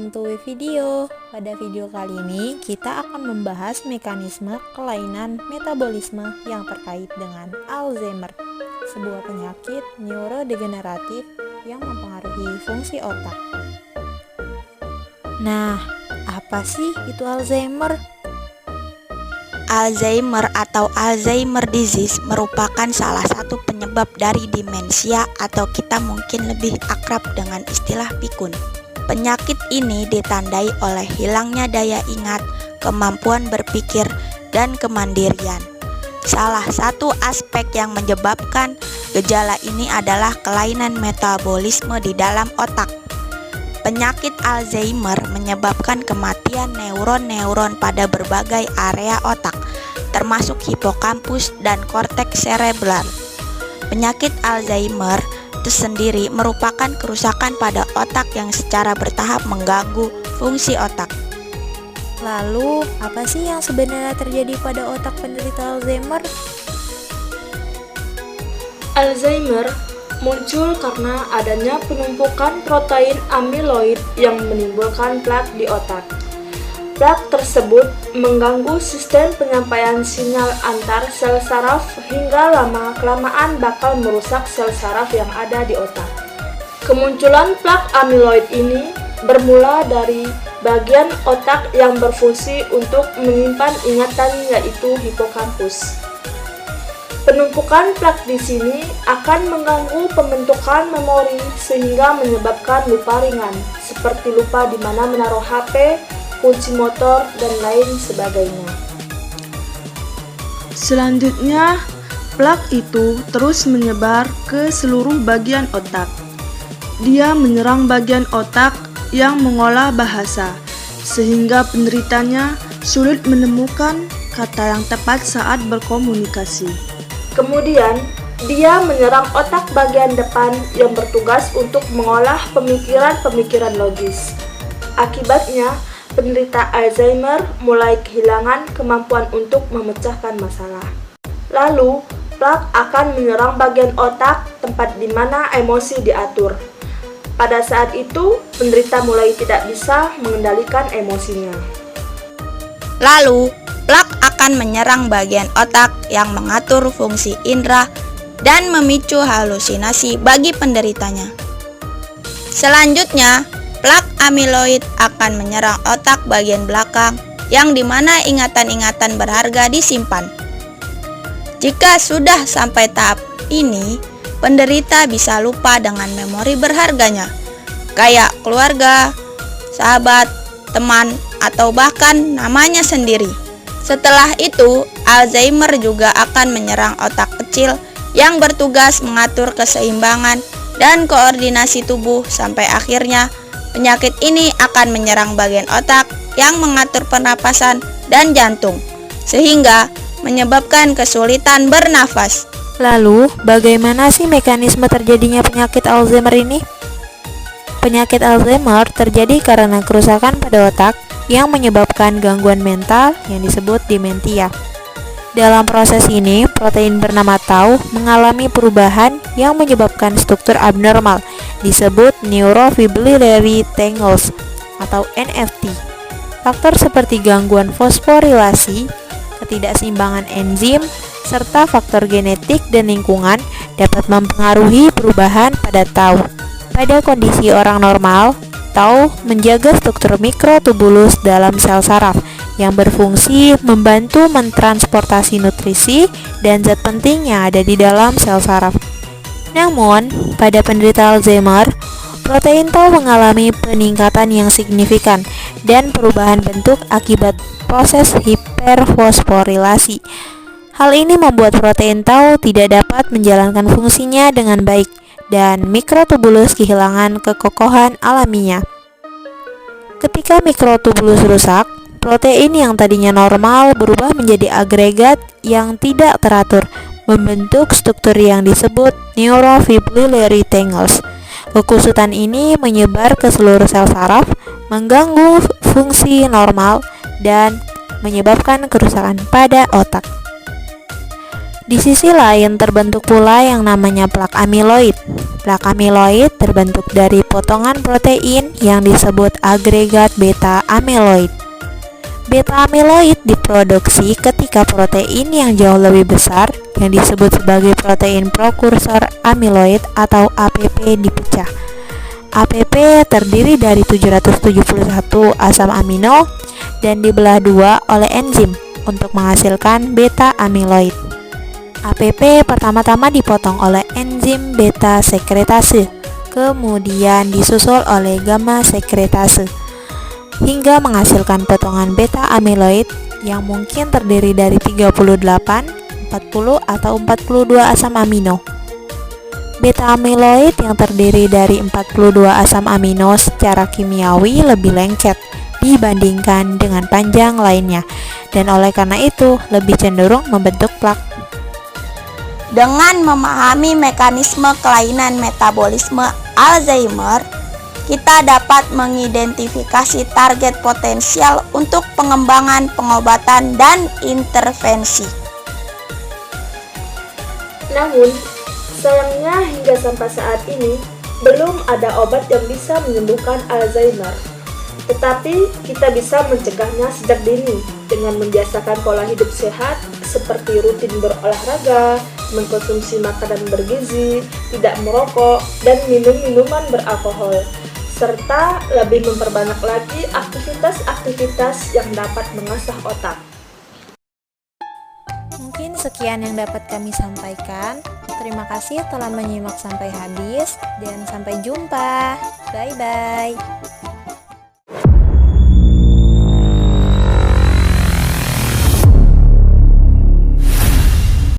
welcome to video. Pada video kali ini kita akan membahas mekanisme kelainan metabolisme yang terkait dengan Alzheimer, sebuah penyakit neurodegeneratif yang mempengaruhi fungsi otak. Nah, apa sih itu Alzheimer? Alzheimer atau Alzheimer disease merupakan salah satu penyebab dari demensia atau kita mungkin lebih akrab dengan istilah pikun. Penyakit ini ditandai oleh hilangnya daya ingat, kemampuan berpikir, dan kemandirian. Salah satu aspek yang menyebabkan gejala ini adalah kelainan metabolisme di dalam otak. Penyakit Alzheimer menyebabkan kematian neuron-neuron pada berbagai area otak, termasuk hipokampus dan korteks serebral. Penyakit Alzheimer itu sendiri merupakan kerusakan pada otak yang secara bertahap mengganggu fungsi otak. Lalu, apa sih yang sebenarnya terjadi pada otak penderita Alzheimer? Alzheimer muncul karena adanya penumpukan protein amiloid yang menimbulkan plak di otak. Plak tersebut mengganggu sistem penyampaian sinyal antar sel saraf hingga lama-kelamaan bakal merusak sel saraf yang ada di otak. Kemunculan plak amiloid ini bermula dari bagian otak yang berfungsi untuk menyimpan ingatan, yaitu hipokampus. Penumpukan plak di sini akan mengganggu pembentukan memori sehingga menyebabkan lupa ringan, seperti lupa di mana menaruh HP, kunci motor, dan lain sebagainya. Selanjutnya, plak itu terus menyebar ke seluruh bagian otak. Dia menyerang bagian otak yang mengolah bahasa, sehingga penderitanya sulit menemukan kata yang tepat saat berkomunikasi. Kemudian, dia menyerang otak bagian depan yang bertugas untuk mengolah pemikiran-pemikiran logis. Akibatnya, penderita Alzheimer mulai kehilangan kemampuan untuk memecahkan masalah. Lalu, plak akan menyerang bagian otak tempat di mana emosi diatur. Pada saat itu, penderita mulai tidak bisa mengendalikan emosinya. Lalu, plak akan menyerang bagian otak yang mengatur fungsi indera dan memicu halusinasi bagi penderitanya. Selanjutnya, plak amiloid akan menyerang otak bagian belakang yang dimana ingatan-ingatan berharga disimpan. Jika sudah sampai tahap ini, penderita bisa lupa dengan memori berharganya, kayak keluarga, sahabat, teman, atau bahkan namanya sendiri. Setelah itu, Alzheimer juga akan menyerang otak kecil yang bertugas mengatur keseimbangan dan koordinasi tubuh sampai akhirnya penyakit ini akan menyerang bagian otak yang mengatur pernapasan dan jantung, sehingga menyebabkan kesulitan bernafas. Lalu, bagaimana sih mekanisme terjadinya penyakit Alzheimer ini? Penyakit Alzheimer terjadi karena kerusakan pada otak yang menyebabkan gangguan mental yang disebut dementia. Dalam proses ini, protein bernama tau mengalami perubahan yang menyebabkan struktur abnormal, disebut neurofibrillary tangles atau NFT. Faktor seperti gangguan fosforilasi, ketidakseimbangan enzim, serta faktor genetik dan lingkungan dapat mempengaruhi perubahan pada tau. Pada kondisi orang normal, tau menjaga struktur mikrotubulus dalam sel saraf yang berfungsi membantu mentransportasi nutrisi dan zat penting yang ada di dalam sel saraf. Namun, pada penderita Alzheimer, protein tau mengalami peningkatan yang signifikan dan perubahan bentuk akibat proses hiperfosforilasi. Hal ini membuat protein tau tidak dapat menjalankan fungsinya dengan baik dan mikrotubulus kehilangan kekokohan alaminya. Ketika mikrotubulus rusak, protein yang tadinya normal berubah menjadi agregat yang tidak teratur, membentuk struktur yang disebut neurofibrillary tangles. Kekusutan ini menyebar ke seluruh sel saraf, mengganggu fungsi normal, dan menyebabkan kerusakan pada otak. Di sisi lain terbentuk pula yang namanya plak amiloid. Plak amiloid terbentuk dari potongan protein yang disebut agregat beta amiloid. Beta amiloid diproduksi ketika protein yang jauh lebih besar yang disebut sebagai protein prekursor amiloid atau APP dipecah. APP terdiri dari 771 asam amino dan dibelah dua oleh enzim untuk menghasilkan beta amiloid. APP pertama-tama dipotong oleh enzim beta sekretase, kemudian disusul oleh gamma sekretase, hingga menghasilkan potongan beta amiloid yang mungkin terdiri dari 38, 40, atau 42 asam amino. Beta amiloid yang terdiri dari 42 asam amino secara kimiawi lebih lengket dibandingkan dengan panjang lainnya, dan oleh karena itu lebih cenderung membentuk plak. Dengan memahami mekanisme kelainan metabolisme Alzheimer, kita dapat mengidentifikasi target potensial untuk pengembangan pengobatan dan intervensi. Namun, sayangnya hingga sampai saat ini belum ada obat yang bisa menyembuhkan Alzheimer. Tetapi kita bisa mencegahnya sejak dini dengan membiasakan pola hidup sehat seperti rutin berolahraga, mengkonsumsi makanan bergizi, tidak merokok, dan minum minuman beralkohol, serta lebih memperbanyak lagi aktivitas-aktivitas yang dapat mengasah otak. Mungkin sekian yang dapat kami sampaikan. Terima kasih telah menyimak sampai habis dan sampai jumpa. Bye-bye.